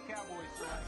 Cowboys tonight.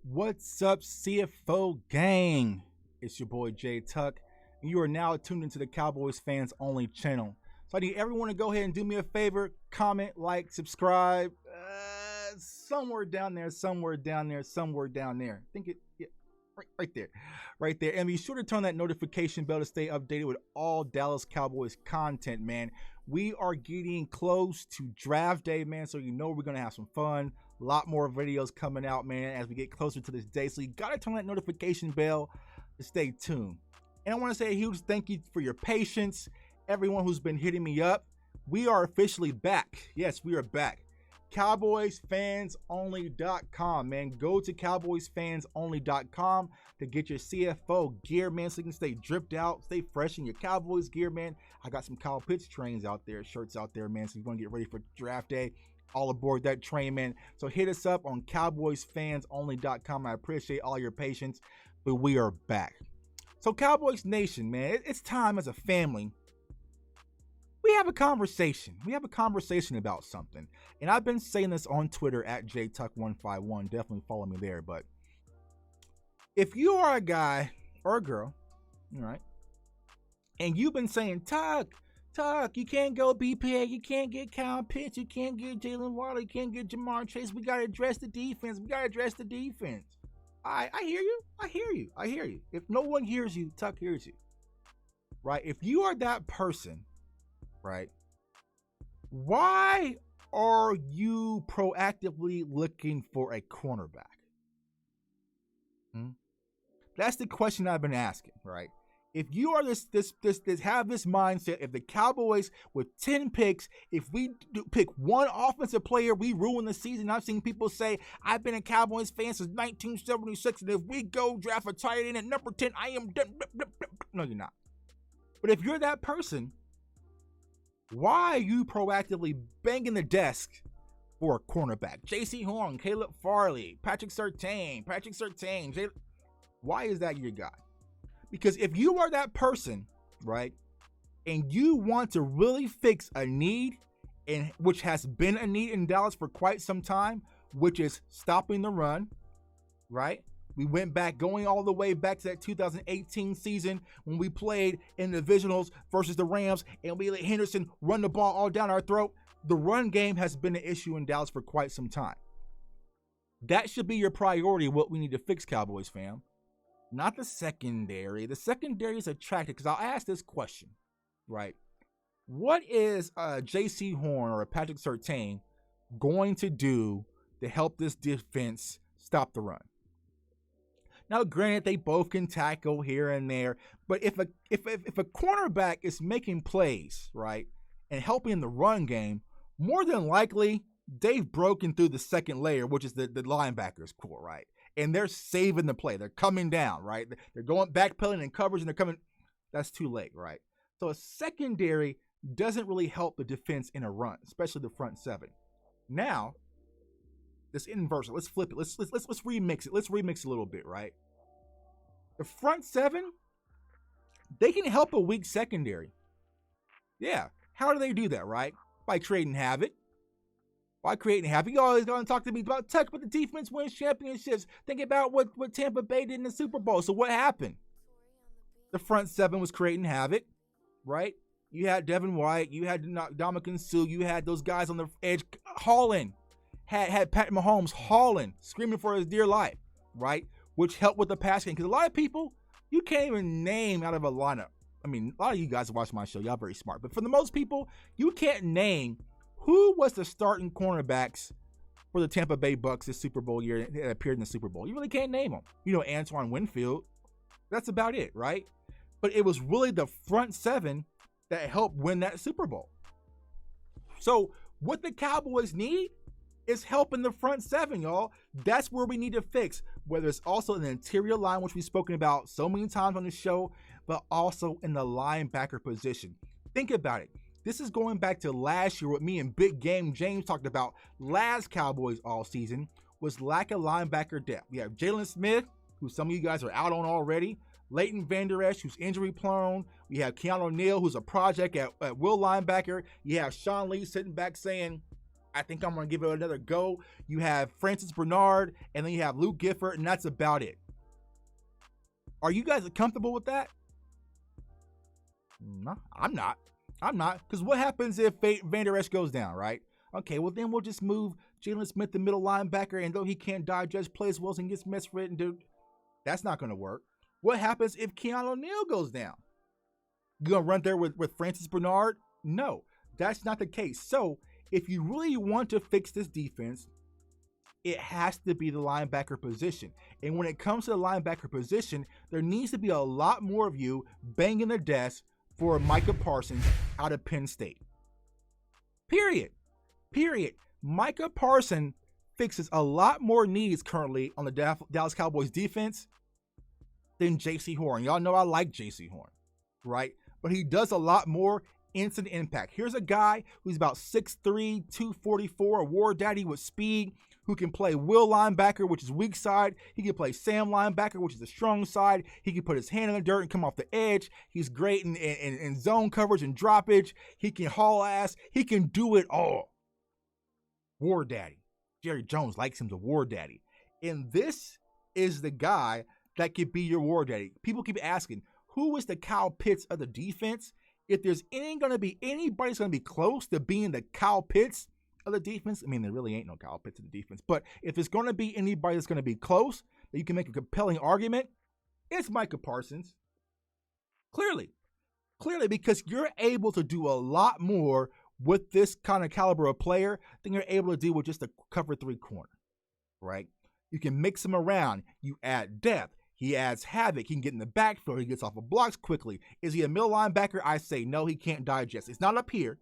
What's up, CFO gang? It's your boy Jay Tuck, and you are now tuned into the Cowboys Fans Only channel. So I need everyone to go ahead and do me a favor, comment, like, subscribe, somewhere down there. I think it, yeah, right there. And be sure to turn that notification bell to stay updated with all Dallas Cowboys content, man. We are getting close to draft day, man, so you know we're going to have some fun. A lot more videos coming out, man, as we get closer to this day. So you got to turn that notification bell to stay tuned. And I want to say a huge thank you for your patience. Everyone who's been hitting me up. We are officially back. Yes, we are back. CowboysFansOnly.com, man. Go to CowboysFansOnly.com to get your CFO gear, man, so you can stay dripped out, stay fresh in your Cowboys gear, man. I got some Kyle Pitts trains out there, shirts out there, man, so you want to get ready for draft day. All aboard that train, man. So hit us up on CowboysFansOnly.com. I appreciate all your patience, but we are back. So Cowboys Nation, man, it's time as a family. We have a conversation. We have a conversation about something. And I've been saying this on Twitter at JTuck151. Definitely follow me there. But if you are a guy or a girl, all right, and you've been saying, Tuck, you can't go BPA, you can't get Kyle Pitts, you can't get Jalen Waddle, you can't get Jamar Chase. We got to address the defense. I hear you. If no one hears you, Tuck hears you. Right? If you are that person, right, why are you proactively looking for a cornerback? That's the question I've been asking, right? If you are this have this mindset, if the Cowboys with 10 picks, if we pick one offensive player, we ruin the season. I've seen people say, I've been a Cowboys fan since 1976, and if we go draft a tight end at number 10, I am done. No, you're not. But if you're that person, why are you proactively banging the desk for a cornerback? J.C. Horn, Caleb Farley, Patrick Surtain. Why is that your guy? Because if you are that person, right, and you want to really fix a need, and which has been a need in Dallas for quite some time, which is stopping the run, right? We went back, going all the way back to that 2018 season when we played in the divisionals versus the Rams, and we let Henderson run the ball all down our throat. The run game has been an issue in Dallas for quite some time. That should be your priority, what we need to fix, Cowboys fam. Not the secondary. The secondary is attractive because I'll ask this question, right? What is a J.C. Horn or a Patrick Surtain going to do to help this defense stop the run? Now, granted, they both can tackle here and there, but if a cornerback is making plays, right, and helping the run game, more than likely they've broken through the second layer, which is the linebackers core, right? And they're saving the play. They're coming down, right? They're going backpedaling in coverage, and they're coming. That's too late, right? So a secondary doesn't really help the defense in a run, especially the front seven. Now, this inverse. Let's flip it. Let's remix it. Let's remix a little bit, right? The front seven, they can help a weak secondary. Yeah. How do they do that, right? By creating havoc, Why creating havoc? You always going to talk to me about touch, but the defense wins championships. Think about what Tampa Bay did in the Super Bowl. So what happened? The front seven was creating havoc, right? You had Devin White, you had Ndamukong Suh, you had those guys on the edge hauling, had Pat Mahomes hauling, screaming for his dear life, right? Which helped with the pass game. Because a lot of people, you can't even name out of a lineup. I mean, a lot of you guys watch my show, y'all very smart. But for the most people, you can't name who was the starting cornerbacks for the Tampa Bay Bucks this Super Bowl year that appeared in the Super Bowl. You really can't name them. You know, Antoine Winfield. That's about it, right? But it was really the front seven that helped win that Super Bowl. So what the Cowboys need is help in the front seven, y'all. That's where we need to fix, whether it's also in the interior line, which we've spoken about so many times on the show, but also in the linebacker position. Think about it. This is going back to last year, what me and Big Game James talked about last Cowboys all season, was lack of linebacker depth. You have Jalen Smith, who some of you guys are out on already, Leighton Vander Esch, who's injury prone. We have Keanu Neal, who's a project at will linebacker. You have Sean Lee sitting back saying, I think I'm going to give it another go. You have Francis Bernard, and then you have Luke Gifford, and that's about it. Are you guys comfortable with that? No, I'm not. Because what happens if Vander Esch goes down, right? Okay, well, then we'll just move Jalen Smith, the middle linebacker, and though he can't digest plays well and gets miswritten, dude, that's not going to work. What happens if Keanu Neal goes down? You going to run there with Francis Bernard? No, that's not the case. So if you really want to fix this defense, it has to be the linebacker position. And when it comes to the linebacker position, there needs to be a lot more of you banging the desk for Micah Parsons out of Penn State. Period. Micah Parsons fixes a lot more needs currently on the Dallas Cowboys defense than J.C. Horn. Y'all know I like J.C. Horn, right? But he does a lot more instant impact. Here's a guy who's about 6'3", 244, a war daddy with speed, who can play will linebacker, which is weak side. He can play Sam linebacker, which is the strong side. He can put his hand in the dirt and come off the edge. He's great in zone coverage and droppage. He can haul ass. He can do it all. War daddy. Jerry Jones likes him as a war daddy. And this is the guy that could be your war daddy. People keep asking, who is the Kyle Pitts of the defense? If there's going to be anybody's going to be close to being the Kyle Pitts of the defense, I mean, there really ain't no Kyle Pitts in the defense, but if there's going to be anybody that's going to be close, that you can make a compelling argument, it's Micah Parsons. Clearly, because you're able to do a lot more with this kind of caliber of player than you're able to do with just a cover 3 corner, right? You can mix him around. You add depth. He adds havoc. He can get in the backfield. He gets off of blocks quickly. Is he a middle linebacker? I say no, he can't digest. It's not up here,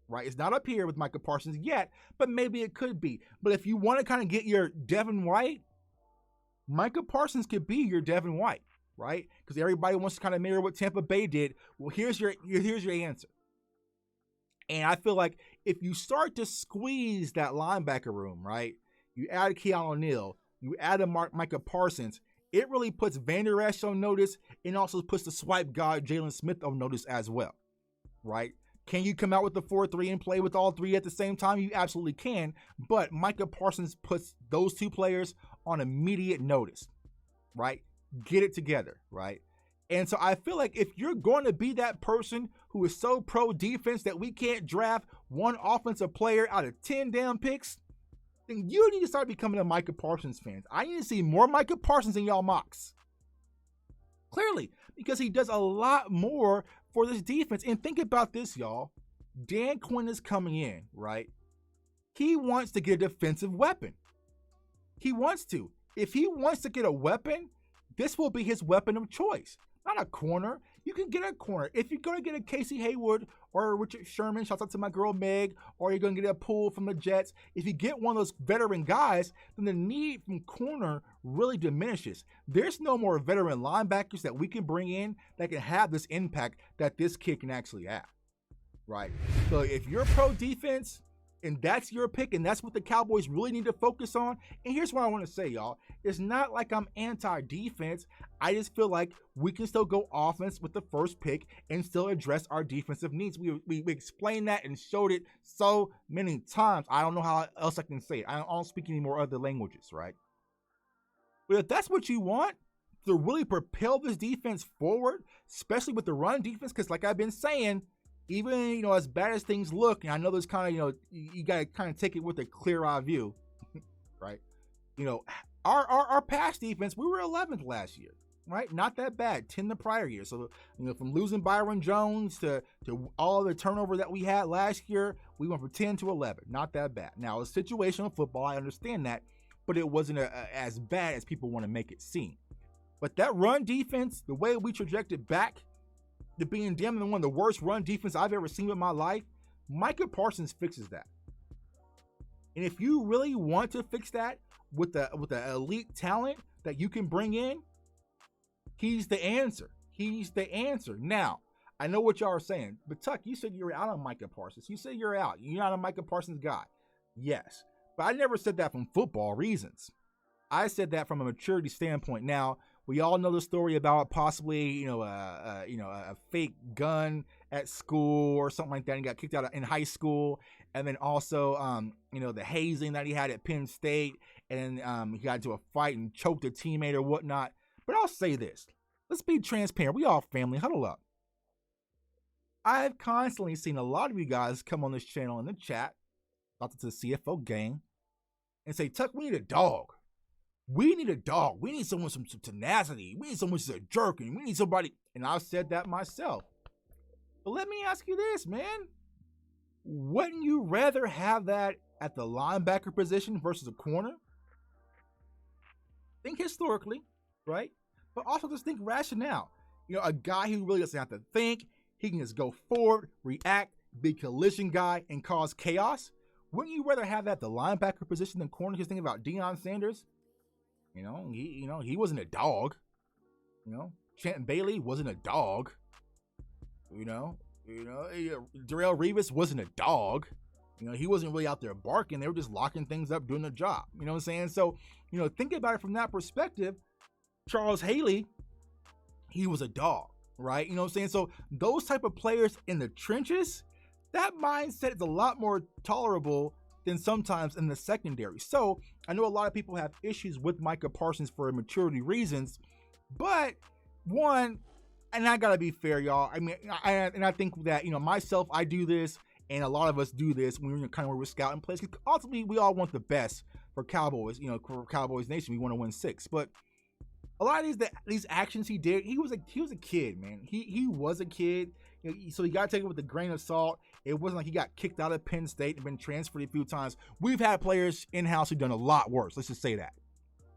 right? It's not up here with Micah Parsons yet, but maybe it could be. But if you want to kind of get your Devin White, Micah Parsons could be your Devin White, right? Because everybody wants to kind of mirror what Tampa Bay did. Well, here's your answer. And I feel like if you start to squeeze that linebacker room, right? You add Keanu Neal, you add a Micah Parsons, it really puts Vander Esch on notice and also puts the swipe guy Jalen Smith on notice as well, right? Can you come out with the 4-3 and play with all three at the same time? You absolutely can, but Micah Parsons puts those two players on immediate notice, right? Get it together, right? And so I feel like if you're going to be that person who is so pro defense that we can't draft one offensive player out of 10 damn picks, then you need to start becoming a Micah Parsons fan. I need to see more Micah Parsons in y'all mocks. Clearly, because he does a lot more for this defense. And think about this, y'all. Dan Quinn is coming in, right? He wants to get a defensive weapon. He wants to. If he wants to get a weapon, this will be his weapon of choice. Not a corner. You can get a corner. If you're going to get a Casey Hayward or a Richard Sherman, shouts out to my girl Meg, or you're going to get a Poole from the Jets, if you get one of those veteran guys, then the need from corner really diminishes. There's no more veteran linebackers that we can bring in that can have this impact that this kid can actually have, right? So if you're pro defense, And that's your pick, and that's what the Cowboys really need to focus on. And here's what I want to say, y'all. It's not like I'm anti-defense. I just feel like we can still go offense with the first pick and still address our defensive needs. We explained that and showed it so many times. I don't know how else I can say it. I don't speak any more other languages, right? But if that's what you want to really propel this defense forward, especially with the run defense, because like I've been saying, even, as bad as things look, and I know there's kind of, you got to kind of take it with a clear eye view, right? Our pass defense, we were 11th last year, right? Not that bad, 10 the prior year. So, from losing Byron Jones to all the turnover that we had last year, we went from 10 to 11. Not that bad. Now, it's situational football, I understand that, but it wasn't as bad as people want to make it seem. But that run defense, the way we trajected back to being damn near one of the worst run defense I've ever seen in my life, Micah Parsons fixes that. And if you really want to fix that with the elite talent that you can bring in, he's the answer. He's the answer. Now, I know what y'all are saying, but Tuck, you said you're out on Micah Parsons. You said you're out. You're not a Micah Parsons guy. Yes, but I never said that from football reasons. I said that from a maturity standpoint. Now, we all know the story about possibly, a fake gun at school or something like that. And he got kicked out in high school, and then also, the hazing that he had at Penn State, and he got into a fight and choked a teammate or whatnot. But I'll say this: let's be transparent. We all family. Huddle up. I've constantly seen a lot of you guys come on this channel in the chat, about to the CFO gang, and say, "Tuck, we need a dog. We need a dog. We need someone with some tenacity. We need someone who's a jerk, and we need somebody." And I've said that myself. But let me ask you this, man. Wouldn't you rather have that at the linebacker position versus a corner? Think historically, right? But also just think rationale. A guy who really doesn't have to think. He can just go forward, react, be a collision guy, and cause chaos. Wouldn't you rather have that at the linebacker position than corner? Just think about Deion Sanders. He wasn't a dog. Champ Bailey wasn't a dog. Darrelle Revis wasn't a dog. He wasn't really out there barking. They were just locking things up, doing their job. You know what I'm saying? So, think about it from that perspective. Charles Haley, he was a dog, right? You know what I'm saying? So those type of players in the trenches, that mindset is a lot more tolerable than sometimes in the secondary. So I know a lot of people have issues with Micah Parsons for maturity reasons, but one, and I gotta be fair, y'all. I mean, I think that, myself, I do this, and a lot of us do this when we're kind of where we're scouting plays. Ultimately, we all want the best for Cowboys, for Cowboys Nation. We want to win 6, but a lot of these actions he did, he was a kid, man. He was a kid, so you gotta take it with a grain of salt. It wasn't like he got kicked out of Penn State and been transferred a few times. We've had players in-house who've done a lot worse. Let's just say that.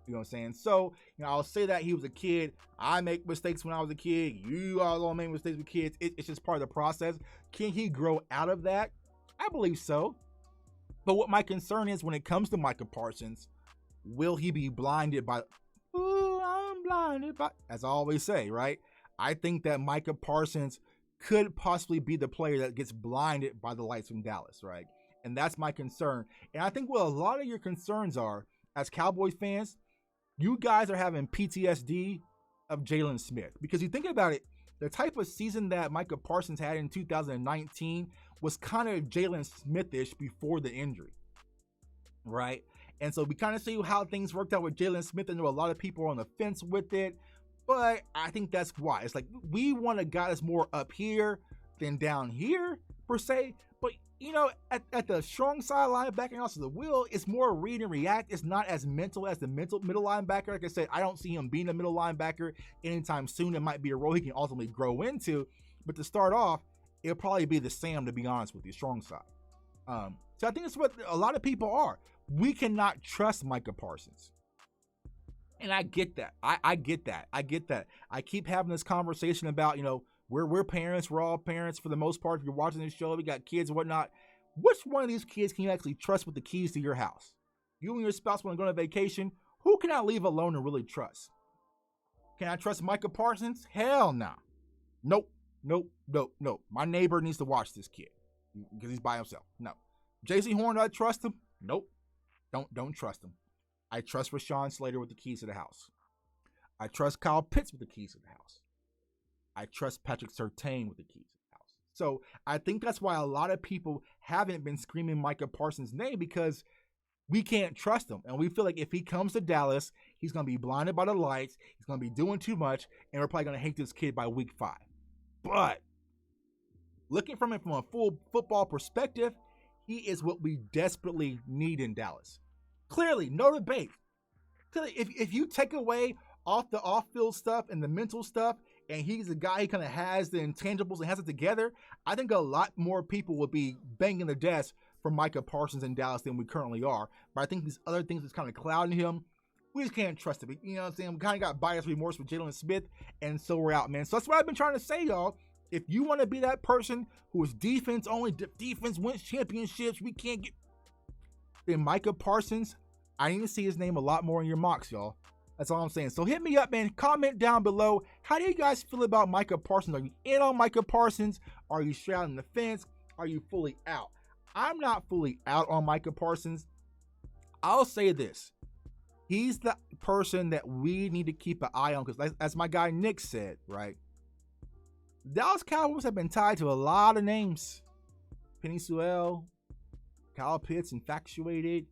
You know what I'm saying? So, I'll say that he was a kid. I make mistakes when I was a kid. You all make mistakes with kids. It's just part of the process. Can he grow out of that? I believe so. But what my concern is when it comes to Micah Parsons, will he be blinded by, I'm blinded by, as I always say, right? I think that Micah Parsons could possibly be the player that gets blinded by the lights from Dallas, right? And that's my concern. And I think what a lot of your concerns are, as Cowboys fans, you guys are having PTSD of Jalen Smith. Because you think about it, the type of season that Micah Parsons had in 2019 was kind of Jalen Smith-ish before the injury, right? And so we kind of see how things worked out with Jalen Smith. I know a lot of people are on the fence with it, but I think that's why. It's like we want a guy that's more up here than down here, per se. But, at the strong side linebacker and also the will, it's more read and react. It's not as mental as the middle linebacker. Like I said, I don't see him being a middle linebacker anytime soon. It might be a role he can ultimately grow into. But to start off, it'll probably be the Sam, to be honest with you, strong side. So I think that's what a lot of people are. We cannot trust Micah Parsons. And I get that. I get that. I keep having this conversation about, we're parents. We're all parents for the most part. If you're watching this show, we got kids and whatnot. Which one of these kids can you actually trust with the keys to your house? You and your spouse want to go on vacation. Who can I leave alone and really trust? Can I trust Micah Parsons? Hell no. Nope. My neighbor needs to watch this kid because he's by himself. No. J.C. Horn, do I trust him? Nope. Don't trust him. I trust Rashawn Slater with the keys to the house. I trust Kyle Pitts with the keys to the house. I trust Patrick Surtain with the keys to the house. So I think that's why a lot of people haven't been screaming Micah Parsons' name, because we can't trust him. And we feel like if he comes to Dallas, he's going to be blinded by the lights. He's going to be doing too much. And we're probably going to hate this kid by week 5. But looking from it from a full football perspective, he is what we desperately need in Dallas. Clearly, no debate. Clearly, if you take away off the off-field stuff and the mental stuff, and he's a guy who kind of has the intangibles and has it together, I think a lot more people would be banging the desk for Micah Parsons in Dallas than we currently are. But I think these other things that's kind of clouding him, we just can't trust him. You know what I'm saying? We kind of got bias remorse with Jalen Smith, and so we're out, man. So that's what I've been trying to say, y'all. If you want to be that person who is defense only, defense wins championships, we can't get... Then Micah Parsons, I need to see his name a lot more in your mocks, y'all. That's all I'm saying. So hit me up, man. Comment down below. How do you guys feel about Micah Parsons? Are you in on Micah Parsons? Are you straddling the fence? Are you fully out? I'm not fully out on Micah Parsons. I'll say this. He's the person that we need to keep an eye on, because as my guy Nick said, right? Dallas Cowboys have been tied to a lot of names. Penny Sewell, Kyle Pitts, infatuated.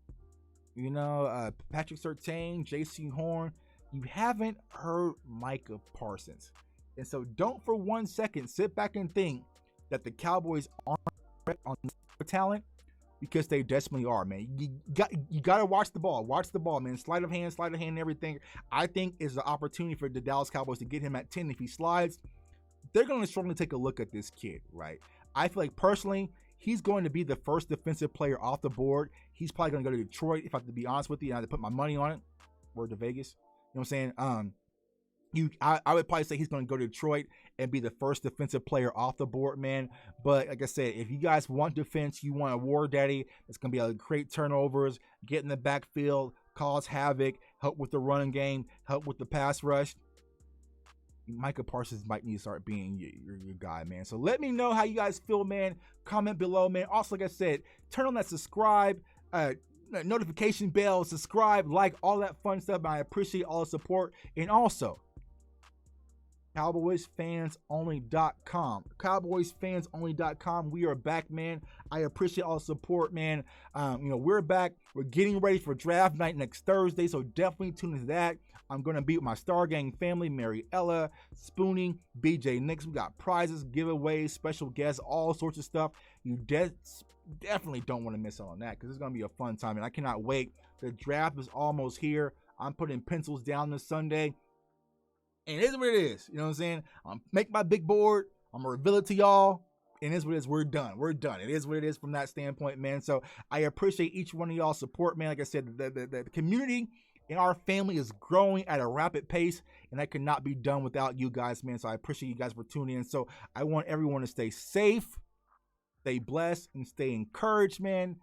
Patrick Surtain, J.C. Horn. You haven't heard Micah Parsons. And so don't for 1 second sit back and think that the Cowboys aren't on talent, because they desperately are, man. You got to watch the ball. Watch the ball, man. Sleight of hand, everything. I think is the opportunity for the Dallas Cowboys to get him at 10. If he slides, they're going to strongly take a look at this kid, right? I feel like personally, he's going to be the first defensive player off the board. He's probably going to go to Detroit, if I have to be honest with you. I have to put my money on it. Word to Vegas. You know what I'm saying? I would probably say he's going to go to Detroit and be the first defensive player off the board, man. But like I said, if you guys want defense, you want a war daddy that's going to be able to create turnovers, get in the backfield, cause havoc, help with the running game, help with the pass rush, Micah Parsons might need to start being your guy, man. So let me know how you guys feel, man. Comment below, man. Also, like I said, turn on that subscribe, notification bell, subscribe, like, all that fun stuff. I appreciate all the support. And also, CowboysFansOnly.com. CowboysFansOnly.com. We are back, man. I appreciate all the support, man. We're back. We're getting ready for draft night next Thursday, so definitely tune into that. I'm going to be with my Star Gang family, Mary Ella, Spoonie, BJ Nix. We got prizes, giveaways, special guests, all sorts of stuff. You definitely don't want to miss out on that, because it's going to be a fun time, and I cannot wait. The draft is almost here. I'm putting pencils down this Sunday. And it is what it is. You know what I'm saying? I'm make my big board. I'm going to reveal it to y'all. And it is what it is. We're done. We're done. It is what it is from that standpoint, man. So I appreciate each one of y'all's support, man. Like I said, the community in our family is growing at a rapid pace, and that could not be done without you guys, man. So I appreciate you guys for tuning in. So I want everyone to stay safe, stay blessed, and stay encouraged, man.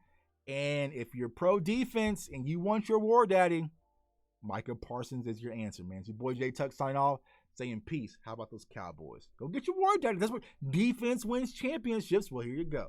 And if you're pro defense and you want your war daddy, Micah Parsons is your answer, man. It's your boy J Tuck signing off, saying peace. How about those Cowboys? Go get your war daddy. That's what defense wins championships. Well, here you go.